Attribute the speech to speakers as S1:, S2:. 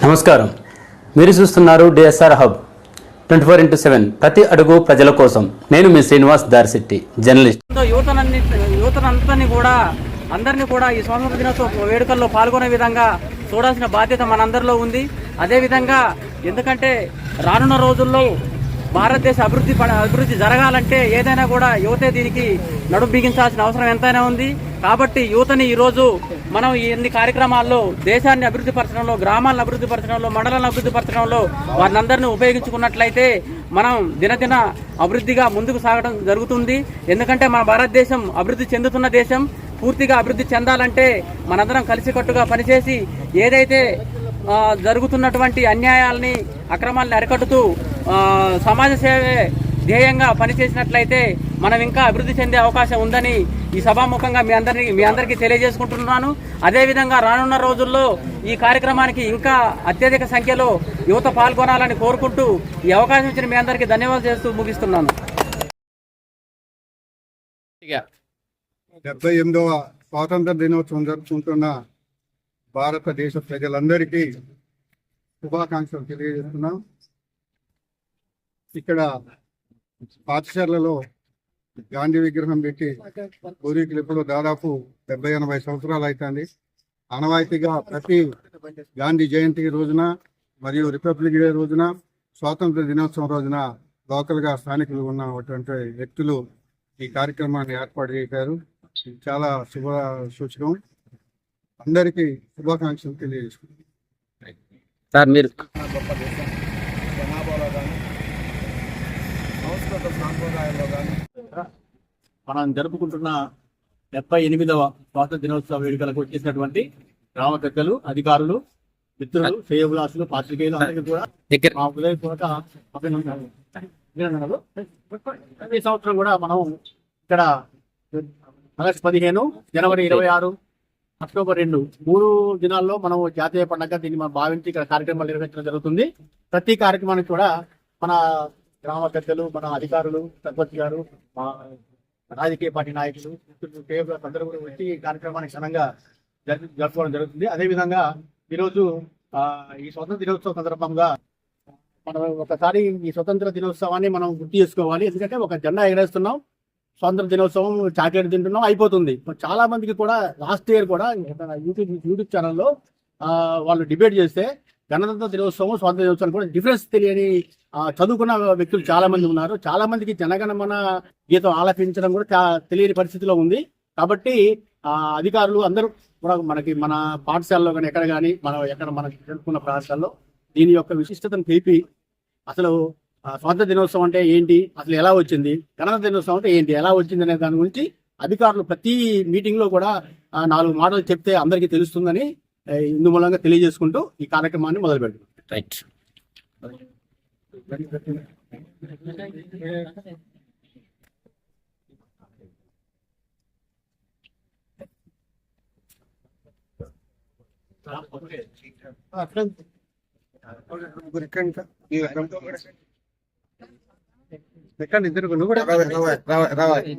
S1: నమస్కారం. మీరు చూస్తున్నారు డిఎస్ఆర్ హబ్ 24/7 ప్రతి అడుగు ప్రజల కోసం. నేను మీ శ్రీనివాస్ దార్శెట్టి, జర్నలిస్ట్.
S2: యువతనంతని కూడా అందరినీ కూడా ఈ స్వాతంత్ర దినోత్సవ వేడుకల్లో పాల్గొనే విధంగా చూడాల్సిన బాధ్యత మనందరిలో ఉంది. అదేవిధంగా ఎందుకంటే రానున్న రోజుల్లో భారతదేశ అభివృద్ధి జరగాలంటే ఏదైనా కూడా యువతే దీనికి నడుం బిగించాల్సిన అవసరం ఎంతైనా ఉంది. కాబట్టి యువతని ఈరోజు మనం ఎన్ని కార్యక్రమాల్లో దేశాన్ని అభివృద్ధి పరచడంలో, గ్రామాలను అభివృద్ధి పరచడంలో, మండలాలను అభివృద్ధి పరచడంలో వారిని అందరినీ ఉపయోగించుకున్నట్లయితే మనం దినదిన అభివృద్ధిగా ముందుకు సాగడం జరుగుతుంది. ఎందుకంటే మన భారతదేశం అభివృద్ధి చెందుతున్న దేశం. పూర్తిగా అభివృద్ధి చెందాలంటే మనందరం కలిసికట్టుగా పనిచేసి ఏదైతే జరుగుతున్నటువంటి అన్యాయాల్ని, అక్రమాలని అరికట్టుతూ సమాజ సేవే ధ్యేయంగా పనిచేసినట్లయితే మనం ఇంకా అభివృద్ధి చెందే అవకాశం ఉందని ఈ సభాముఖంగా మీ అందరికీ తెలియజేసుకుంటున్నాను. అదేవిధంగా రానున్న రోజుల్లో ఈ కార్యక్రమానికి ఇంకా అత్యధిక సంఖ్యలో యువత పాల్గొనాలని కోరుకుంటూ ఈ అవకాశం ఇచ్చిన మీ అందరికీ ధన్యవాదాలు చేస్తూ ముగిస్తున్నాను.
S3: 78వ స్వాతంత్ర దినోత్సవం జరుపుకుంటున్న భారతదేశ ప్రజలందరికీ శుభాకాంక్షలు తెలియజేస్తున్నాం. ఇక్కడ పాఠశాలలో గాంధీ విగ్రహం పెట్టి పూర్వీకులు ఇప్పుడు దాదాపు 70-80 సంవత్సరాలు అవుతుంది. ఆనవాయితీగా ప్రతి గాంధీ జయంతి రోజున మరియు రిపబ్లిక్ డే రోజున, స్వాతంత్ర దినోత్సవం రోజున లోకల్గా స్థానికులు ఉన్నటువంటి వ్యక్తులు ఈ కార్యక్రమాన్ని ఏర్పాటు చేశారు. చాలా శుభ సూచకం. అందరికీ శుభాకాంక్షలు తెలియజేసుకుంటాం.
S1: సార్, మీరు
S3: జనాభాలో కానీ సంస్కృత సాంప్రదాయాల్లో కానీ
S4: మనం జరుపుకుంటున్న 78వ స్వాతంత్ర దినోత్సవ వేడుకలకు వచ్చేసినటువంటి గ్రామ పెద్దలు, అధికారులు, మిత్రులు, శ్రేయోభిలాషులు, పాత్రికేయులు అందరికీ కూడా మా హృదయపూర్వక అభినందనలు. ప్రతి సంవత్సరం కూడా మనం ఇక్కడ ఆగస్టు 15, జనవరి 26, అక్టోబర్ 2 3 దినాల్లో మనం జాతీయ పండుగ దీన్ని మనం భావించి ఇక్కడ కార్యక్రమాలు నిర్వహించడం జరుగుతుంది. ప్రతి కార్యక్రమానికి కూడా మన గ్రామ పెద్దలు, మన అధికారులు, సర్పంచ్ గారు, మా రాజకీయ పార్టీ నాయకులు, మిత్రులు, అందరూ కూడా వచ్చి ఈ కార్యక్రమానికి ఘనంగా జరుపుకోవడం జరుగుతుంది. అదేవిధంగా ఈరోజు ఈ స్వతంత్ర దినోత్సవం సందర్భంగా మనం ఒకసారి ఈ స్వతంత్ర దినోత్సవాన్ని మనం గుర్తు చేసుకోవాలి. ఎందుకంటే ఒక జెండా ఎగరేస్తున్నాం, స్వాతంత్ర దినోత్సవం చాక్లెట్ తింటున్నాం, అయిపోతుంది. చాలా మందికి కూడా లాస్ట్ ఇయర్ కూడా యూట్యూబ్ ఛానల్లో వాళ్ళు డిబేట్ చేస్తే గణతంత్ర దినోత్సవం, స్వాతంత్ర దినోత్సవం కూడా డిఫరెన్స్ తెలియని చదువుకున్న వ్యక్తులు చాలా మంది ఉన్నారు. చాలా మందికి జనగణమన గీతం ఆలపించడం కూడా తెలియని పరిస్థితిలో ఉంది. కాబట్టి అధికారులు అందరూ కూడా మన పాఠశాలలో కానీ ఎక్కడ మనం జరుపుకున్న ప్రాంతాల్లో దీని యొక్క విశిష్టతను తెలిపి అసలు స్వాతంత్ర దినోత్సవం అంటే ఏంటి, అసలు ఎలా వచ్చింది, గణతంత్ర దినోత్సవం అంటే ఏంటి, ఎలా వచ్చింది అనే దాని గురించి అధికారులు ప్రతి మీటింగ్ లో కూడా 4 మాటలు చెప్తే అందరికీ తెలుస్తుందని ఇందు మూలంగా తెలియజేసుకుంటూ ఈ కార్యక్రమాన్ని మొదలు పెడుతున్నాం.
S1: రైట్.
S3: ఎక్కడ ఇద్దరు నువ్వు కూడా రావాలి.